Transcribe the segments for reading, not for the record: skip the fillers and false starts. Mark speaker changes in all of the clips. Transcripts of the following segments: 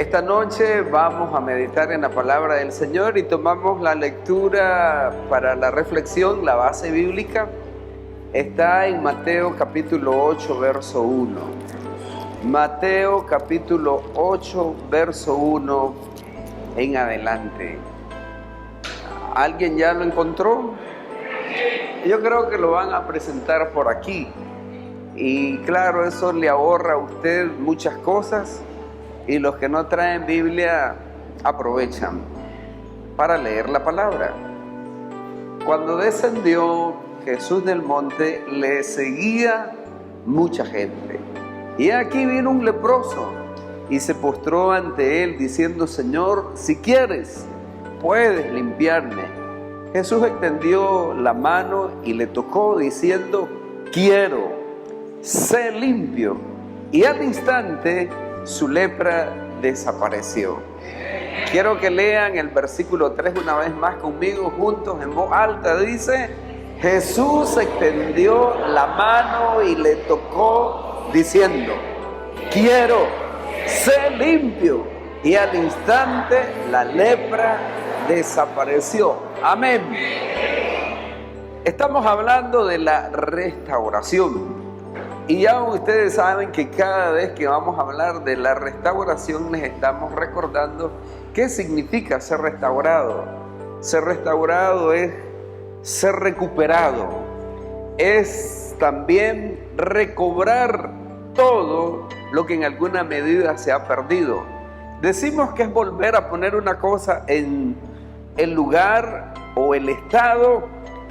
Speaker 1: Esta noche vamos a meditar en la palabra del Señor y tomamos la lectura para la reflexión, la base bíblica. Está en Mateo capítulo 8, verso 1. Mateo capítulo 8, verso 1 en adelante. ¿Alguien ya lo encontró? Yo creo que lo van a presentar por aquí. Y claro, eso le ahorra a usted muchas cosas. Y los que no traen Biblia aprovechan para leer la palabra. Cuando descendió Jesús del monte, le seguía mucha gente. Y aquí vino un leproso y se postró ante él diciendo: Señor, si quieres, puedes limpiarme. Jesús extendió la mano y le tocó diciendo: quiero, sé limpio. Y al instante su lepra desapareció. Quiero que lean el versículo 3 una vez más conmigo, juntos en voz alta. Dice: Jesús extendió la mano y le tocó diciendo: quiero, sé limpio. Y al instante la lepra desapareció. Amén. Estamos hablando de la restauración. Y ya ustedes saben que cada vez que vamos a hablar de la restauración les estamos recordando qué significa ser restaurado. Ser restaurado es ser recuperado. Es también recobrar todo lo que en alguna medida se ha perdido. Decimos que es volver a poner una cosa en el lugar o el estado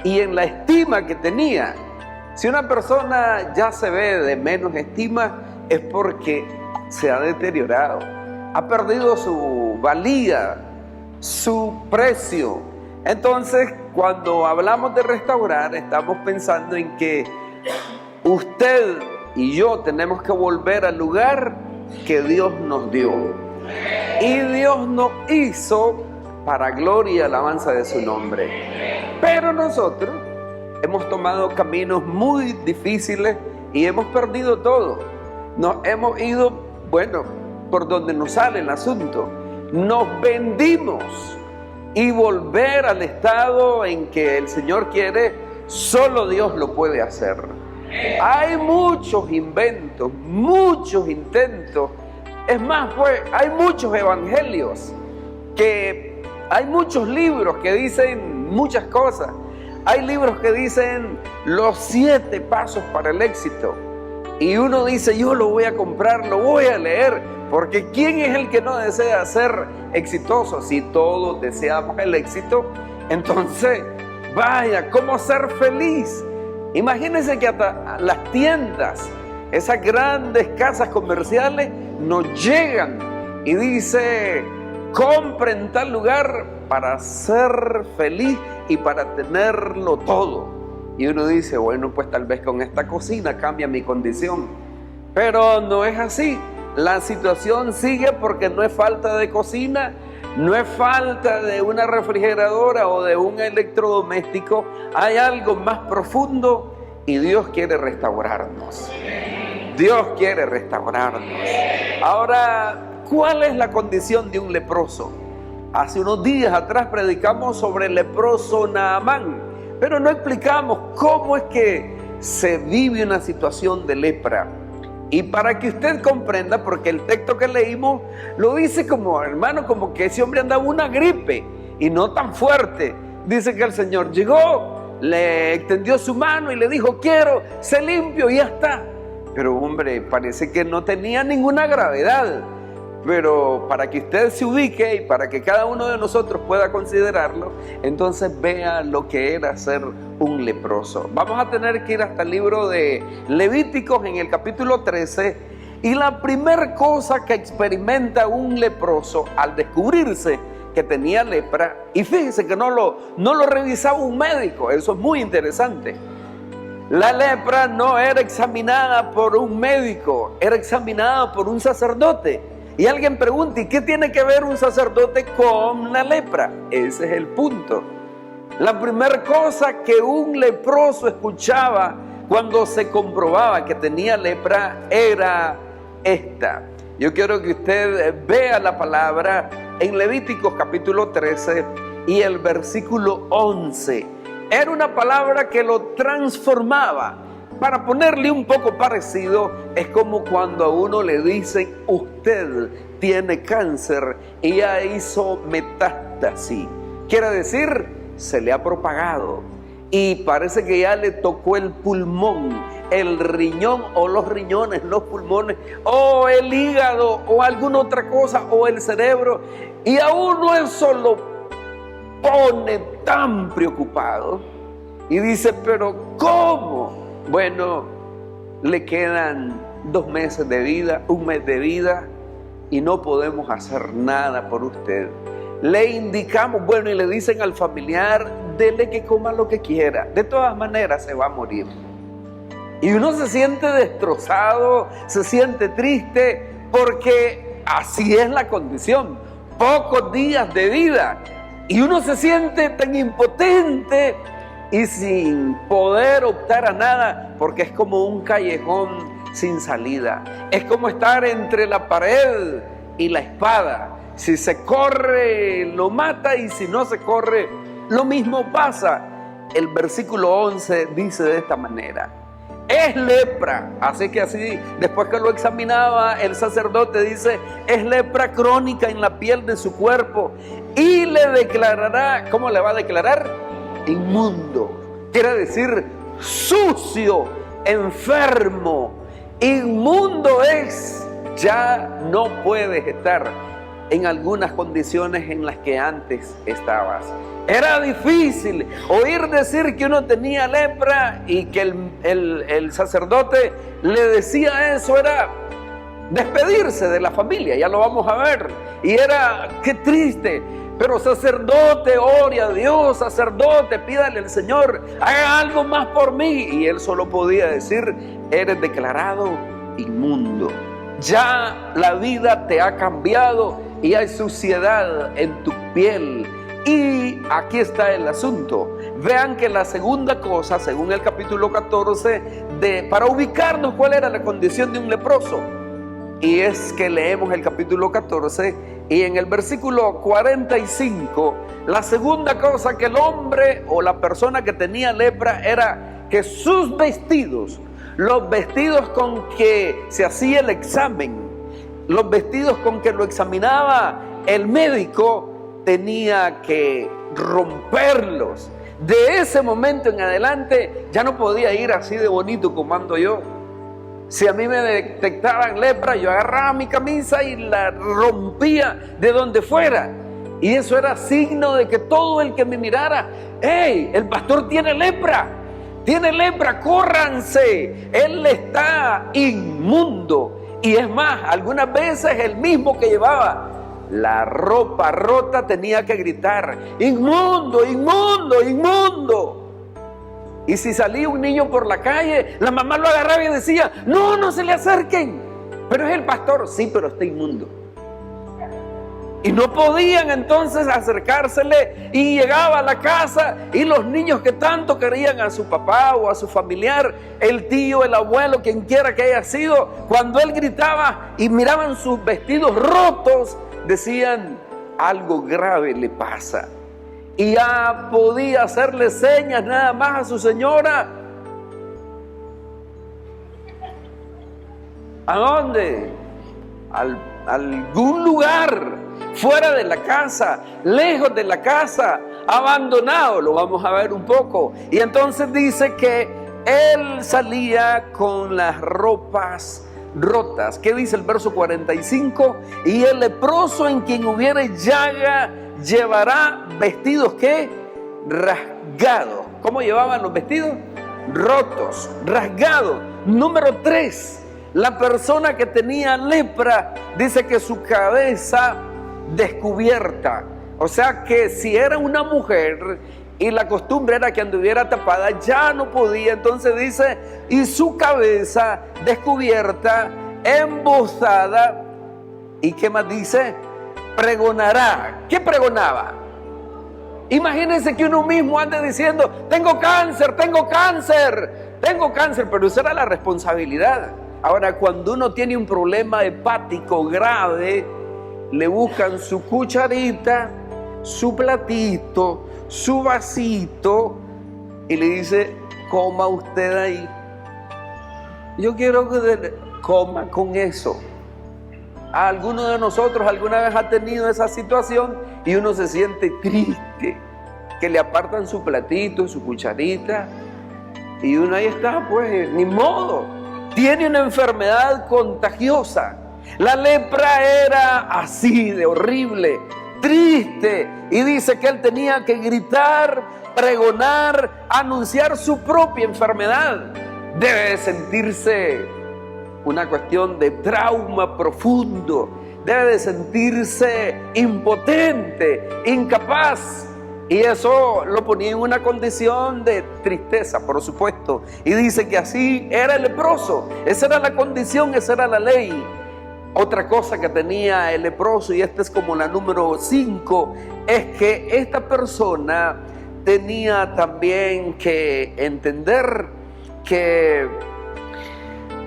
Speaker 1: y en la estima que tenía. Si una persona ya se ve de menos estima, es porque se ha deteriorado, ha perdido su valía, su precio. Entonces, cuando hablamos de restaurar, estamos pensando en que usted y yo tenemos que volver al lugar que Dios nos dio. Y Dios nos hizo para gloria y alabanza de su nombre. Pero nosotros hemos tomado caminos muy difíciles y hemos perdido todo. Nos hemos ido, por donde nos sale el asunto. Nos vendimos y volver al estado en que el Señor quiere, solo Dios lo puede hacer. Hay muchos inventos, muchos intentos. Es más, hay muchos evangelios, hay muchos libros que dicen muchas cosas. Hay libros que dicen los 7 pasos para el éxito. Y uno dice: yo lo voy a comprar, lo voy a leer. Porque ¿quién es el que no desea ser exitoso? Si todos deseamos el éxito, entonces, vaya, ¿cómo ser feliz? Imagínense que hasta las tiendas, esas grandes casas comerciales, nos llegan y dice: compre en tal lugar para ser feliz y para tenerlo todo. Y uno dice: pues tal vez con esta cocina cambia mi condición. Pero no es así. La situación sigue, porque no es falta de cocina, no es falta de una refrigeradora o de un electrodoméstico. Hay algo más profundo y Dios quiere restaurarnos. Dios quiere restaurarnos. Ahora, ¿cuál es la condición de un leproso? Hace unos días atrás predicamos sobre el leproso Naamán, pero no explicamos cómo es que se vive una situación de lepra. Y para que usted comprenda, porque el texto que leímos lo dice como que ese hombre andaba una gripe y no tan fuerte. Dice que el Señor llegó, le extendió su mano y le dijo: quiero, sé limpio, y ya está. Pero parece que no tenía ninguna gravedad. Pero para que usted se ubique y para que cada uno de nosotros pueda considerarlo, entonces vea lo que era ser un leproso. Vamos a tener que ir hasta el libro de Levíticos en el capítulo 13. Y la primera cosa que experimenta un leproso al descubrirse que tenía lepra, y fíjense que no lo revisaba un médico, eso es muy interesante. La lepra no era examinada por un médico, era examinada por un sacerdote. Y alguien pregunta: ¿y qué tiene que ver un sacerdote con la lepra? Ese es el punto. La primera cosa que un leproso escuchaba cuando se comprobaba que tenía lepra era esta: Yo quiero que usted vea la palabra en Levíticos capítulo 13 y el versículo 11. Era una palabra que lo transformaba. Para ponerle un poco parecido, es como cuando a uno le dicen: usted tiene cáncer y ya hizo metástasis. Quiere decir, se le ha propagado y parece que ya le tocó el pulmón, el riñón o los riñones, los pulmones o el hígado o alguna otra cosa o el cerebro, y a uno eso lo pone tan preocupado y dice: pero ¿cómo? Bueno, le quedan 2 meses de vida, 1 mes de vida y no podemos hacer nada por usted. Le indicamos, bueno, y le dicen al familiar: dele que coma lo que quiera, de todas maneras se va a morir. Y uno se siente destrozado, se siente triste, porque así es la condición, pocos días de vida, y uno se siente tan impotente y sin poder optar a nada, porque es como un callejón sin salida, es como estar entre la pared y la espada. Si se corre, lo mata, y si no se corre, lo mismo pasa. El versículo 11 dice de esta manera: es lepra. Así que así, después que lo examinaba, el sacerdote dice: es lepra crónica en la piel de su cuerpo, y le declarará, ¿cómo le va a declarar? Inmundo. Quiere decir sucio, enfermo. Inmundo es, ya no puedes estar en algunas condiciones en las que antes estabas. Era difícil oír decir que uno tenía lepra y que el sacerdote le decía eso, era despedirse de la familia, ya lo vamos a ver. Y era, qué triste, pero sacerdote, ore a Dios, sacerdote, pídale al Señor, haga algo más por mí. Y él solo podía decir: eres declarado inmundo. Ya la vida te ha cambiado y hay suciedad en tu piel. Y aquí está el asunto. Vean que la segunda cosa, según el capítulo 14, para ubicarnos cuál era la condición de un leproso, y es que leemos el capítulo 14 y en el versículo 45, la segunda cosa que el hombre o la persona que tenía lepra era que sus vestidos, los vestidos con que se hacía el examen, los vestidos con que lo examinaba el médico, tenía que romperlos. De ese momento en adelante ya no podía ir así de bonito como ando yo. Si a mí me detectaban lepra, yo agarraba mi camisa y la rompía de donde fuera. Y eso era signo de que todo el que me mirara: ¡hey, el pastor tiene lepra! ¡Tiene lepra! ¡Córranse! Él está inmundo. Y es más, algunas veces el mismo que llevaba la ropa rota tenía que gritar: ¡inmundo, inmundo, inmundo! Y si salía un niño por la calle, la mamá lo agarraba y decía: no, no se le acerquen. Pero es el pastor. Sí, pero está inmundo. Y no podían entonces acercársele, y llegaba a la casa y los niños que tanto querían a su papá o a su familiar, el tío, el abuelo, quien quiera que haya sido, cuando él gritaba y miraban sus vestidos rotos, decían: algo grave le pasa. Y ya podía hacerle señas nada más a su señora. ¿A dónde? A algún lugar fuera de la casa, lejos de la casa, abandonado. Lo vamos a ver un poco. Y entonces dice que él salía con las ropas rotas. ¿Qué dice el verso 45? Y el leproso en quien hubiere llaga llevará vestidos, ¿qué? Rasgados. ¿Cómo llevaban los vestidos? Rotos, rasgados. Número 3, la persona que tenía lepra dice que su cabeza descubierta. O sea que si era una mujer y la costumbre era que anduviera tapada, ya no podía. Entonces dice: y su cabeza descubierta, embozada. ¿Y qué más dice? Pregonará. ¿Qué pregonaba? Imagínense que uno mismo ande diciendo: tengo cáncer, tengo cáncer, tengo cáncer. Pero esa era la responsabilidad. Ahora, cuando uno tiene un problema hepático grave, le buscan su cucharita, su platito, su vasito y le dice, coma usted ahí. Yo quiero que coma con eso. ¿Alguno de nosotros alguna vez ha tenido esa situación y uno se siente triste? Que le apartan su platito, su cucharita y uno ahí está, pues, ni modo. Tiene una enfermedad contagiosa. La lepra era así de horrible, triste, y dice que él tenía que gritar, pregonar, anunciar su propia enfermedad. Debe de sentirse una cuestión de trauma profundo, debe de sentirse impotente, incapaz, y eso lo ponía en una condición de tristeza, por supuesto. Y dice que así era el leproso, esa era la condición, esa era la ley. Otra cosa que tenía el leproso, y esta es como la número 5, es que esta persona tenía también que entender que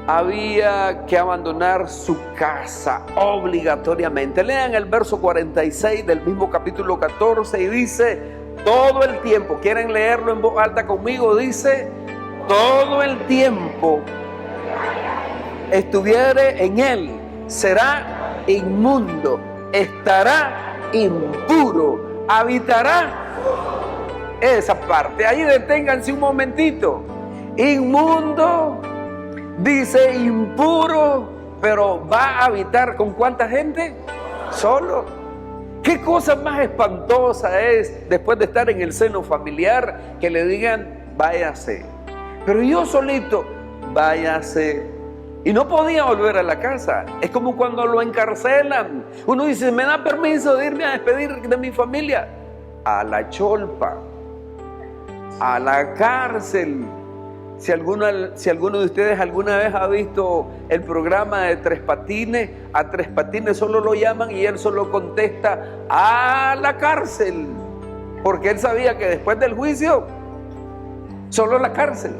Speaker 1: había que abandonar su casa obligatoriamente. Lean el verso 46 del mismo capítulo 14 y dice, todo el tiempo, ¿quieren leerlo en voz alta conmigo? Dice, todo el tiempo estuviere en él, será inmundo, estará impuro, habitará. Esa parte, ahí deténganse un momentito. Inmundo, dice impuro, pero va a habitar ¿con cuánta gente? Solo. ¿Qué cosa más espantosa es después de estar en el seno familiar que le digan váyase? Pero yo solito, váyase. Y no podía volver a la casa. Es como cuando lo encarcelan. Uno dice, ¿me da permiso de irme a despedir de mi familia? A la cholpa, a la cárcel. Si alguno de ustedes alguna vez ha visto el programa de Tres Patines, a Tres Patines solo lo llaman y él solo contesta a la cárcel, porque él sabía que después del juicio solo la cárcel.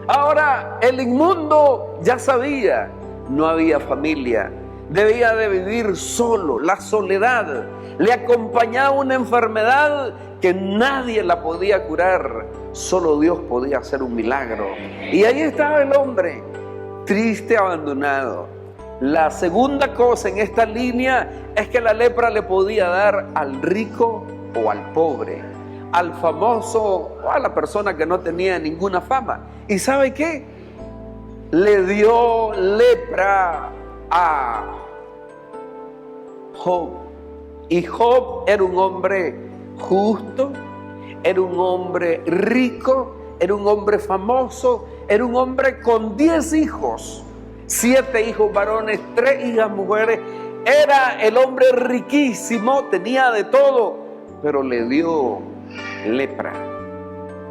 Speaker 1: Ahora el inmundo ya sabía, no había familia, debía de vivir solo, la soledad, le acompañaba una enfermedad que nadie la podía curar, solo Dios podía hacer un milagro. Y ahí estaba el hombre, triste, abandonado. La segunda cosa en esta línea es que la lepra le podía dar al rico o al pobre, al famoso o a la persona que no tenía ninguna fama. ¿Y sabe qué? Le dio lepra a Job. Y Job era un hombre justo, era un hombre rico, era un hombre famoso, era un hombre con 10 hijos, 7 hijos varones, 3 hijas mujeres. Era el hombre riquísimo, tenía de todo, pero le dio lepra.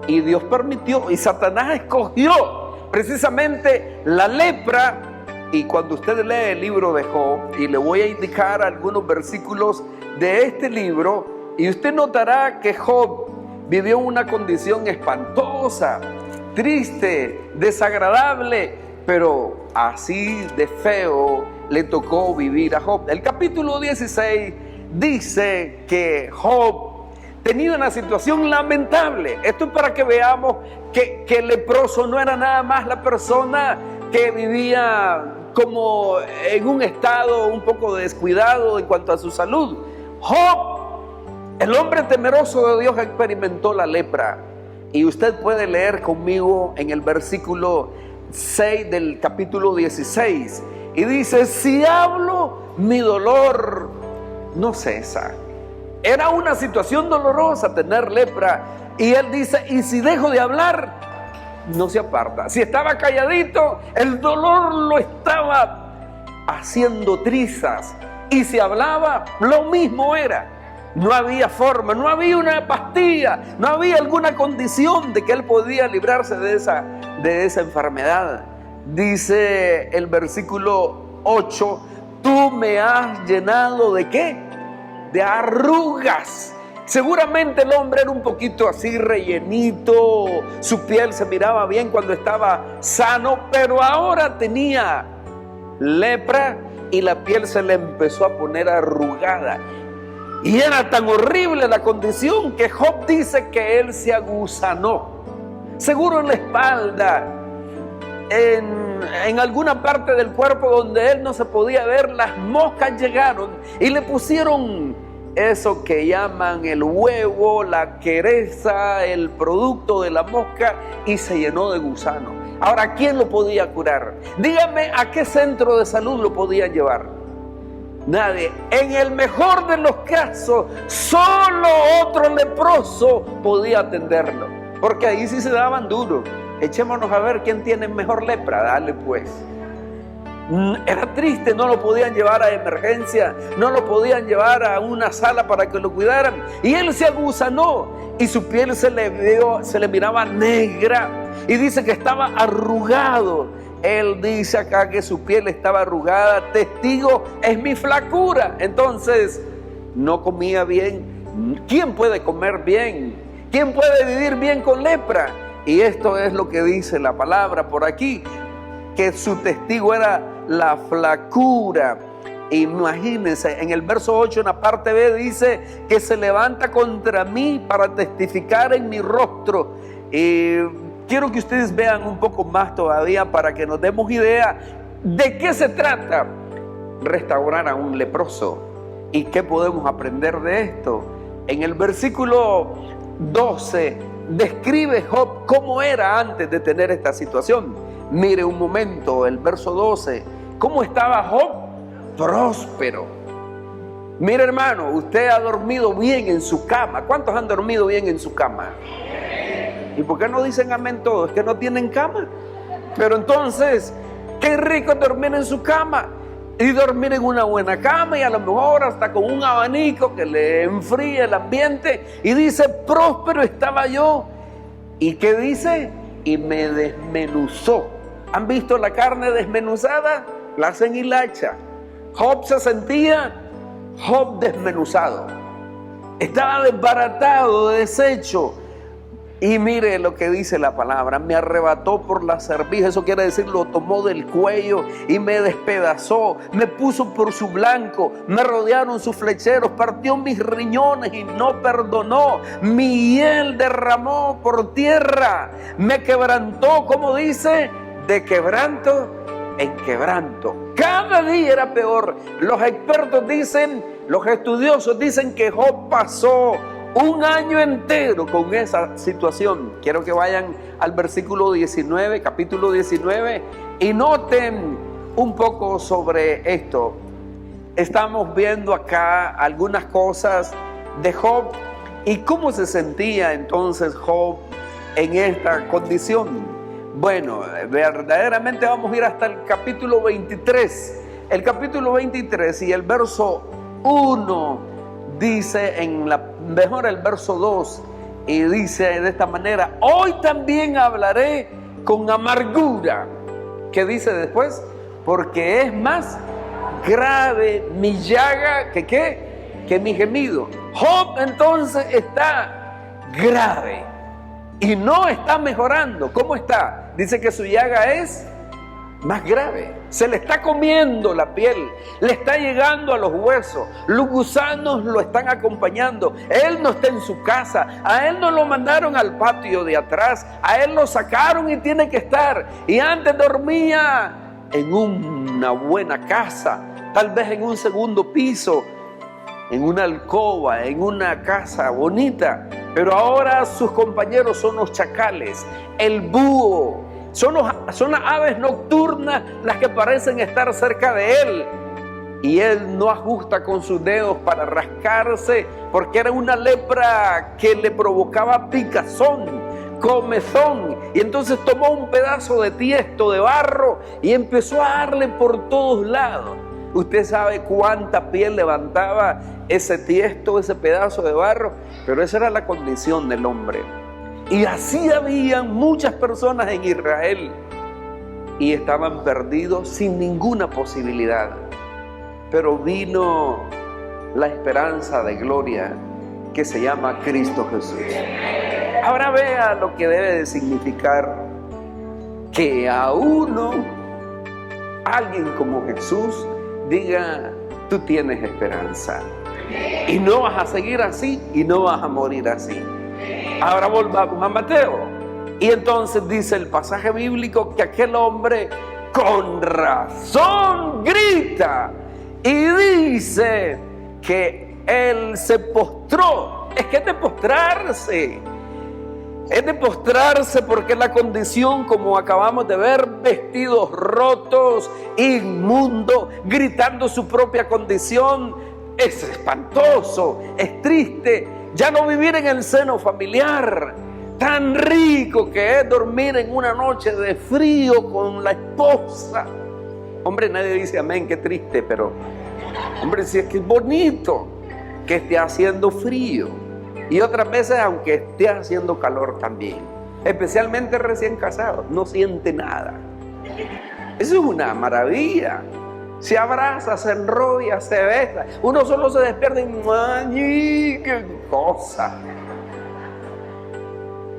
Speaker 1: Y Dios permitió, y Satanás escogió precisamente la lepra. Y cuando usted lee el libro de Job, y le voy a indicar algunos versículos de este libro, y usted notará que Job vivió una condición espantosa, triste, desagradable, pero así de feo le tocó vivir a Job. El capítulo 16 dice que Job tenía una situación lamentable. Esto es para que veamos que el leproso no era nada más la persona que vivía como en un estado un poco descuidado en cuanto a su salud. Job, el hombre temeroso de Dios, experimentó la lepra. Y usted puede leer conmigo en el versículo 6 del capítulo 16. Y dice, si hablo, mi dolor no cesa. Era una situación dolorosa tener lepra. Y él dice, y si dejo de hablar, no se aparta. Si estaba calladito, el dolor lo estaba haciendo trizas. Y si hablaba, lo mismo era. No había forma, no había una pastilla, no había alguna condición de que él podía librarse de esa enfermedad. Dice el versículo 8, tú me has llenado ¿de qué? De arrugas. Seguramente el hombre era un poquito así rellenito, su piel se miraba bien cuando estaba sano, pero ahora tenía lepra y la piel se le empezó a poner arrugada. Y era tan horrible la condición que Job dice que él se agusanó. Seguro en la espalda, en alguna parte del cuerpo donde él no se podía ver, las moscas llegaron y le pusieron eso que llaman el huevo, la quereza, el producto de la mosca, y se llenó de gusano. Ahora, ¿quién lo podía curar? Dígame, ¿a qué centro de salud lo podían llevar? Nadie. En el mejor de los casos, solo otro leproso podía atenderlo, porque ahí sí se daban duro. Echémonos a ver quién tiene mejor lepra, dale pues. Era triste, no lo podían llevar a emergencia, no lo podían llevar a una sala para que lo cuidaran. Y él se agusanó y su piel se le miraba negra, y dice que estaba arrugado. Él dice acá que su piel estaba arrugada, testigo es mi flacura. Entonces no comía bien. ¿Quién puede comer bien? ¿Quién puede vivir bien con lepra? Y esto es lo que dice la palabra por aquí, que su testigo era la flacura. Imagínense, en el verso 8, en la parte B, dice que se levanta contra mí para testificar en mi rostro. Quiero que ustedes vean un poco más todavía para que nos demos idea de qué se trata restaurar a un leproso y qué podemos aprender de esto. En el versículo 12 describe Job cómo era antes de tener esta situación. Mire un momento el verso 12. ¿Cómo estaba Job? Próspero. Mire, hermano, usted ha dormido bien en su cama. ¿Cuántos han dormido bien en su cama? ¿Y por qué no dicen amén todos? ¿Es que no tienen cama? Pero entonces, qué rico dormir en su cama. Y dormir en una buena cama, y a lo mejor hasta con un abanico que le enfríe el ambiente. Y dice, próspero estaba yo. ¿Y qué dice? Y me desmenuzó. ¿Han visto la carne desmenuzada? La hacen hilacha. Job se sentía Job desmenuzado. Estaba desbaratado, deshecho. Y mire lo que dice la palabra: me arrebató por la cerviz. Eso quiere decir, lo tomó del cuello y me despedazó, me puso por su blanco, me rodearon sus flecheros, partió mis riñones y no perdonó, mi hiel derramó por tierra, me quebrantó, como dice, de quebranto en quebranto. Cada día era peor. Los expertos dicen, los estudiosos dicen que Job pasó un año entero con esa situación. Quiero que vayan al versículo 19, capítulo 19, y noten un poco sobre esto. Estamos viendo acá algunas cosas de Job y cómo se sentía entonces Job en esta condición. Bueno, verdaderamente vamos a ir hasta el capítulo 23. El capítulo 23 y el verso 1 dice, mejor el verso 2, y dice de esta manera: hoy también hablaré con amargura. ¿Qué dice después? Porque es más grave mi llaga que mi gemido. Job entonces está grave y no está mejorando. ¿Cómo está? Dice que su llaga es más grave. Se le está comiendo la piel, le está llegando a los huesos, los gusanos lo están acompañando. Él no está en su casa, a él no lo mandaron al patio de atrás, a él lo sacaron y tiene que estar. Y antes dormía en una buena casa, tal vez en un segundo piso, en una alcoba, en una casa bonita. Pero ahora sus compañeros son los chacales, el búho. Son las aves nocturnas las que parecen estar cerca de él. Y él no ajusta con sus dedos para rascarse, porque era una lepra que le provocaba picazón, comezón. Y entonces tomó un pedazo de tiesto, de barro, y empezó a darle por todos lados. Usted sabe cuánta piel levantaba ese tiesto, ese pedazo de barro. Pero esa era la condición del hombre. Y así habían muchas personas en Israel y estaban perdidos sin ninguna posibilidad. Pero vino la esperanza de gloria que se llama Cristo Jesús. Ahora vea lo que debe de significar que a uno alguien como Jesús diga: tú tienes esperanza. Y no vas a seguir así y no vas a morir así. Ahora volvamos a Mateo. Y entonces dice el pasaje bíblico que aquel hombre con razón grita y dice que él se postró. Es que es de postrarse. Es de postrarse porque la condición, como acabamos de ver, vestidos rotos, inmundo, gritando su propia condición, es espantoso, es triste. Ya no vivir en el seno familiar, tan rico que es dormir en una noche de frío con la esposa. Hombre, nadie dice amén, qué triste, pero hombre, si es que es bonito que esté haciendo frío. Y otras veces aunque esté haciendo calor también. Especialmente recién casados, no siente nada. Eso es una maravilla. Se abraza, se enrolla, se besa. Uno solo se despierta y ¡ay, qué cosa!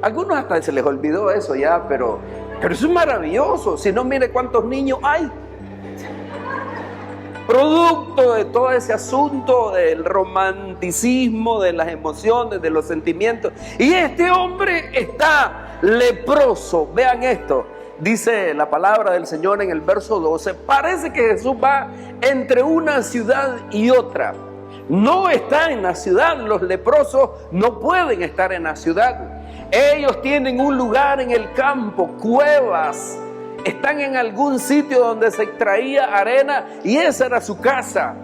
Speaker 1: Algunos hasta se les olvidó eso ya, pero eso es maravilloso. Si no, mire cuántos niños hay. Producto de todo ese asunto del romanticismo, de las emociones, de los sentimientos. Y este hombre está leproso. Vean esto. Dice la palabra del Señor en el verso 12. Parece que Jesús va entre una ciudad y otra. No está en la ciudad. Los leprosos no pueden estar en la ciudad. Ellos tienen un lugar en el campo, cuevas. Están en algún sitio donde se extraía arena y esa era su casa.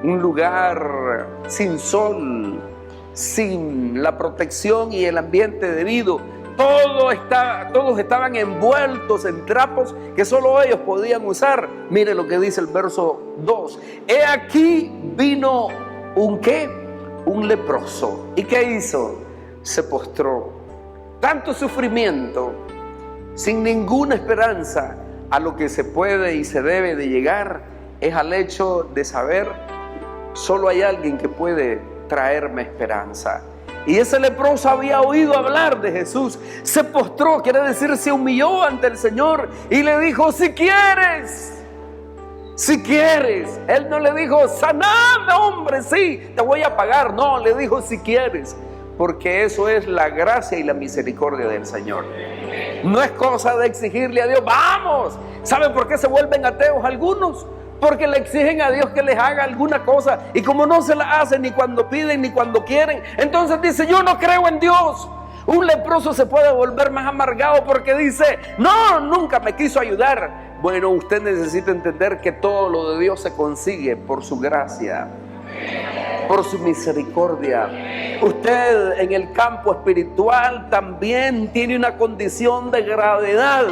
Speaker 1: Un lugar sin sol, sin la protección y el ambiente debido. Todos estaban envueltos en trapos que solo ellos podían usar. Mire lo que dice el verso 2. He aquí vino un ¿qué? Un leproso. ¿Y qué hizo? Se postró. Tanto sufrimiento, sin ninguna esperanza, a lo que se puede y se debe de llegar es al hecho de saber: solo hay alguien que puede traerme esperanza. Y ese leproso había oído hablar de Jesús, se postró, quiere decir se humilló ante el Señor y le dijo: si quieres. Él no le dijo: saname, hombre, sí, te voy a pagar. No, le dijo: si quieres. Porque eso es la gracia y la misericordia del Señor. No es cosa de exigirle a Dios: vamos. ¿Saben por qué se vuelven ateos algunos? Porque le exigen a Dios que les haga alguna cosa, y como no se la hacen ni cuando piden ni cuando quieren, entonces dice: yo no creo en Dios. Un leproso se puede volver más amargado porque dice: no, nunca me quiso ayudar. Bueno, usted necesita entender que todo lo de Dios se consigue por su gracia, por su misericordia. Usted en el campo espiritual también tiene una condición de gravedad.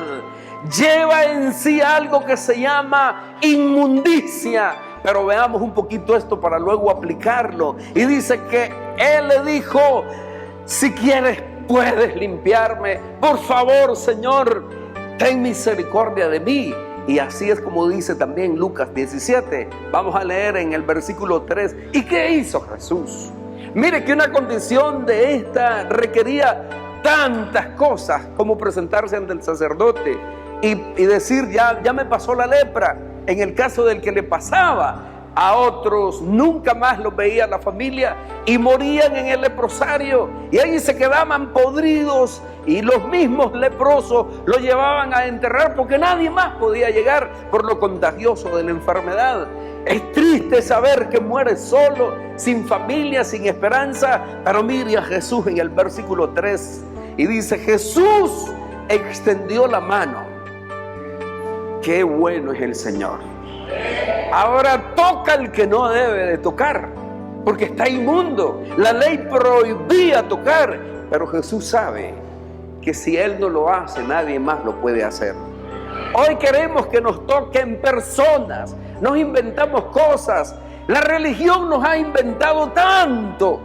Speaker 1: Lleva en sí algo que se llama inmundicia. Pero veamos un poquito esto para luego aplicarlo. Y dice que él le dijo: si quieres puedes limpiarme. Por favor, Señor, ten misericordia de mí. Y así es como dice también Lucas 17. Vamos a leer en el versículo 3. ¿Y qué hizo Jesús? Mire que una condición de esta requería tantas cosas como presentarse ante el sacerdote y decir: ya me pasó la lepra. En el caso del que le pasaba, a otros nunca más los veía la familia y morían en el leprosario, y ahí se quedaban podridos, y los mismos leprosos lo llevaban a enterrar porque nadie más podía llegar por lo contagioso de la enfermedad. Es triste saber que muere solo, sin familia, sin esperanza. Pero mire a Jesús en el versículo 3 y dice: Jesús extendió la mano. Qué bueno es el Señor. Ahora toca al que no debe de tocar, porque está inmundo. La ley prohibía tocar, pero Jesús sabe que si Él no lo hace, nadie más lo puede hacer. Hoy queremos que nos toquen personas, nos inventamos cosas. La religión nos ha inventado tanto,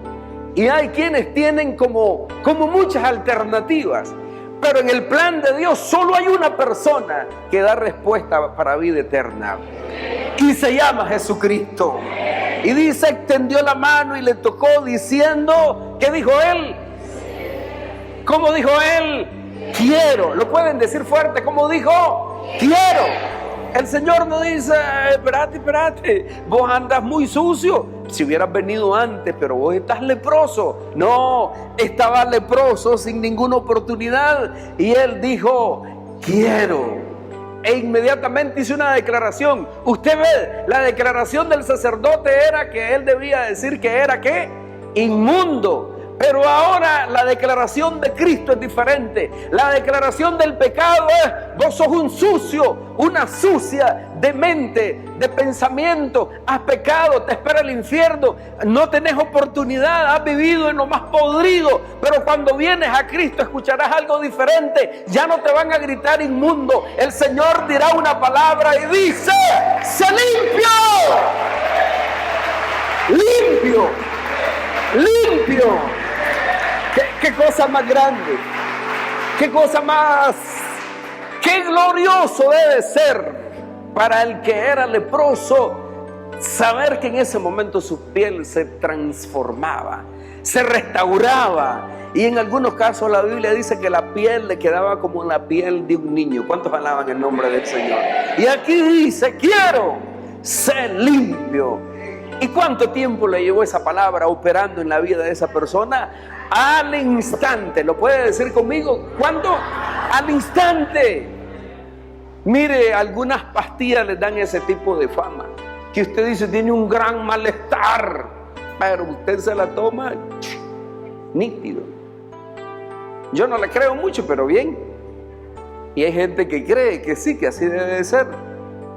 Speaker 1: y hay quienes tienen como muchas alternativas. Pero en el plan de Dios solo hay una persona que da respuesta para vida eterna, y se llama Jesucristo. Y dice: extendió la mano y le tocó, diciendo, ¿qué dijo él? ¿Cómo dijo él? Quiero. ¿Lo pueden decir fuerte? ¿Cómo dijo? Quiero. El Señor no dice, espérate, vos andas muy sucio. Si hubieras venido antes, pero vos estás leproso. No, estaba leproso sin ninguna oportunidad. Y él dijo, quiero. E inmediatamente hizo una declaración. Usted ve, la declaración del sacerdote era que él debía decir que era ¿qué? Inmundo. Pero ahora la declaración de Cristo es diferente. La declaración del pecado es: vos sos un sucio, una sucia de mente, de pensamiento. Has pecado, te espera el infierno. No tenés oportunidad, has vivido en lo más podrido. Pero cuando vienes a Cristo escucharás algo diferente. Ya no te van a gritar inmundo. El Señor dirá una palabra y dice: ¡sé limpio! ¡Limpio! ¡Limpio! ¿Qué cosa más grande? ¿Qué cosa más? ¡Qué glorioso debe ser para el que era leproso saber que en ese momento su piel se transformaba, se restauraba! Y en algunos casos la Biblia dice que la piel le quedaba como la piel de un niño. ¿Cuántos alaban el nombre del Señor? Y aquí dice: quiero ser limpio. ¿Y cuánto tiempo le llevó esa palabra operando en la vida de esa persona? Al instante. ¿Lo puede decir conmigo? ¿Cuándo? Al instante. Mire, algunas pastillas les dan ese tipo de fama, que usted dice tiene un gran malestar, pero usted se la toma nítido. Yo no le creo mucho, pero bien. Y hay gente que cree que sí, que así debe de ser.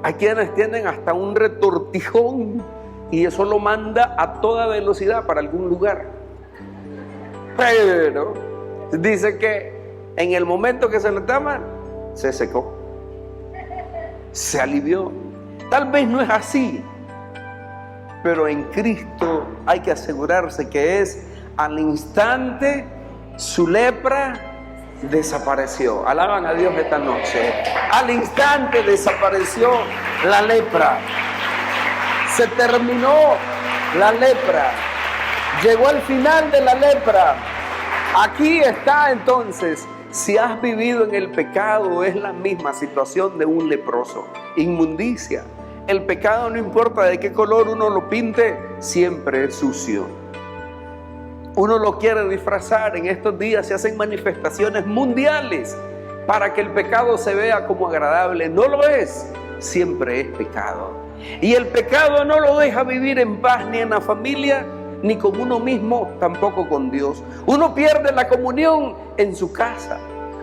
Speaker 1: Hay quienes tienen hasta un retortijón y eso lo manda a toda velocidad para algún lugar. Pero dice que en el momento que se lo toma, se secó, se alivió. Tal vez no es así, pero en Cristo hay que asegurarse que es al instante. Su lepra desapareció. Alaban a Dios esta noche. Al instante desapareció la lepra. Se terminó la lepra. Llegó al final de la lepra. Aquí está entonces. Si has vivido en el pecado, es la misma situación de un leproso. Inmundicia. El pecado, no importa de qué color uno lo pinte, siempre es sucio. Uno lo quiere disfrazar. En estos días se hacen manifestaciones mundiales para que el pecado se vea como agradable. No lo es. Siempre es pecado. Y el pecado no lo deja vivir en paz ni en la familia, ni con uno mismo, tampoco con Dios. Uno pierde la comunión en su casa.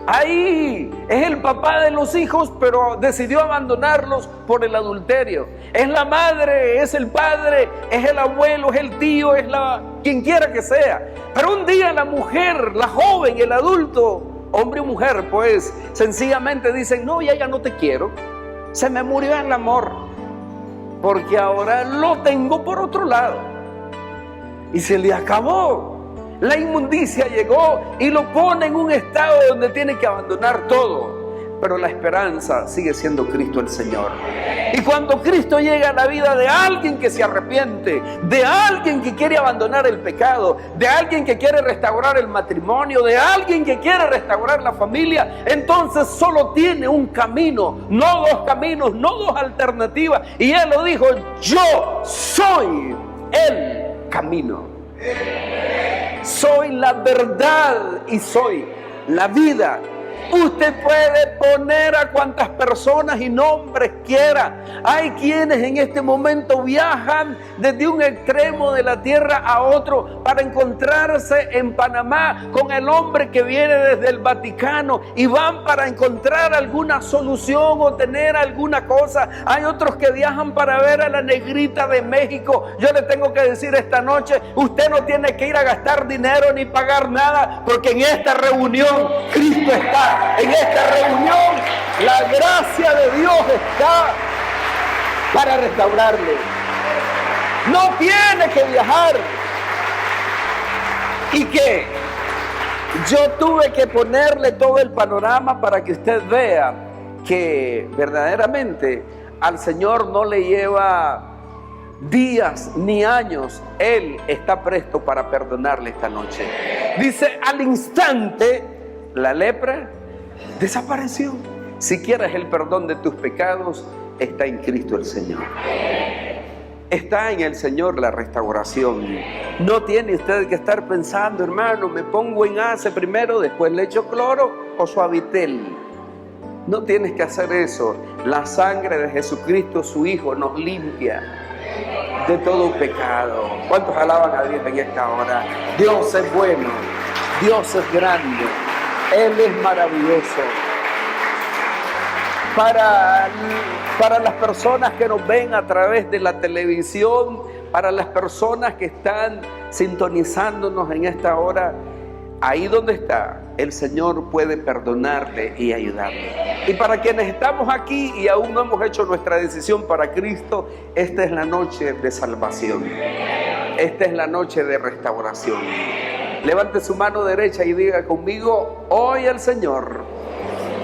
Speaker 1: Ahí es el papá de los hijos, pero decidió abandonarlos por el adulterio. Es la madre, es el padre, es el abuelo, es el tío, es quien quiera que sea. Pero un día la mujer, la joven, el adulto, hombre o mujer, pues sencillamente dicen: no, ya no te quiero. Se me murió el amor, porque ahora lo tengo por otro lado. Y se le acabó. La inmundicia llegó y lo pone en un estado donde tiene que abandonar todo. Pero la esperanza sigue siendo Cristo el Señor. Y cuando Cristo llega a la vida de alguien que se arrepiente, de alguien que quiere abandonar el pecado, de alguien que quiere restaurar el matrimonio, de alguien que quiere restaurar la familia, entonces solo tiene un camino, no dos caminos, no dos alternativas. Y Él lo dijo: yo soy el camino. Soy la verdad y soy la vida. Usted puede poner a cuantas personas y nombres quiera. Hay quienes en este momento viajan desde un extremo de la tierra a otro para encontrarse en Panamá con el hombre que viene desde el Vaticano, y van para encontrar alguna solución o tener alguna cosa. Hay otros que viajan para ver a la negrita de México. Yo le tengo que decir esta noche: usted no tiene que ir a gastar dinero ni pagar nada, porque en esta reunión Cristo está. En esta reunión la gracia de Dios está para restaurarle. No tiene que viajar. ¿Y qué? Yo tuve que ponerle todo el panorama para que usted vea que verdaderamente al Señor no le lleva días ni años. Él está presto para perdonarle esta noche. Dice: al instante la lepra desapareció. Si quieres el perdón de tus pecados, está en Cristo el Señor. Está en el Señor la restauración. No tiene usted que estar pensando, hermano, me pongo en ACE primero, después le echo cloro o Suavitel. No tienes que hacer eso. La sangre de Jesucristo, su Hijo, nos limpia de todo pecado. ¿Cuántos alaban a Dios en esta hora? Dios es bueno, Dios es grande, Él es maravilloso. Para las personas que nos ven a través de la televisión, para las personas que están sintonizándonos en esta hora, ahí donde está, el Señor puede perdonarte y ayudarte. Y para quienes estamos aquí y aún no hemos hecho nuestra decisión para Cristo, esta es la noche de salvación. Esta es la noche de restauración. Levante su mano derecha y diga conmigo, hoy el Señor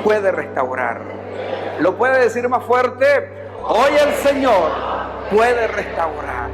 Speaker 1: puede restaurar. ¿Lo puede decir más fuerte? Hoy el Señor puede restaurar.